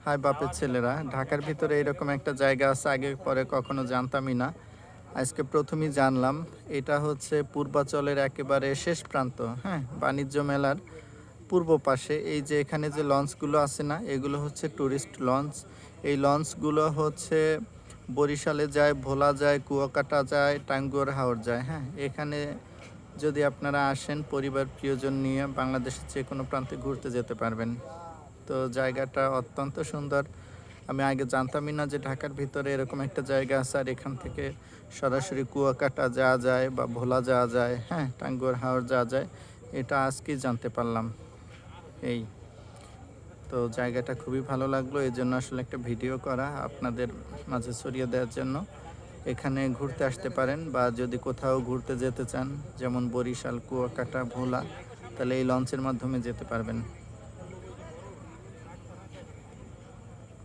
High বাপের ছেলেরা, ঢাকার ভিতরে এরকম একটা জায়গা আছে, আগে পরে কখনো জানতামই না। আজকে প্রথমেই জানলাম। এটা হচ্ছে পূর্বাচলের একেবারে শেষ প্রান্ত, হ্যাঁ? বাণিজ্য মেলার পূর্ব পাশে এই যে এখানে যে লঞ্চগুলো আছে না, এগুলো হচ্ছে ট্যুরিস্ট লঞ্চ। এই লঞ্চগুলো হচ্ছে বরিশালে যায়, ভোলা যায়, কুয়াকাটা যায়, টাঙ্গুয়ার হাওর যায়, হ্যাঁ? এখানে যদি আপনারা আসেন পরিবার প্রিয়জন নিয়ে বাংলাদেশের যে কোনো প্রান্তে ঘুরতে যেতে পারবেন। তো জায়গাটা অত্যন্ত সুন্দর। আমি আগে জানতামই না যে ঢাকার ভিতরে এরকম একটা জায়গা আছে, আর এখান থেকে সরাসরি কুয়াকাটা যাওয়া যায় বা ভোলা যাওয়া যায়, হ্যাঁ, টাঙ্গুয়ার হাওর যাওয়া যায়। এটা আজকেই জানতে পারলাম। এই তো জায়গাটা খুবই ভালো লাগলো, এই জন্য আসলে একটা ভিডিও করা আপনাদের মাঝে ছড়িয়ে দেওয়ার জন্য। এখানে ঘুরতে আসতে পারেন, বা যদি কোথাও ঘুরতে যেতে চান যেমন বরিশাল, কুয়াকাটা, ভোলা, তাহলে এই লঞ্চের মাধ্যমে যেতে পারবেন।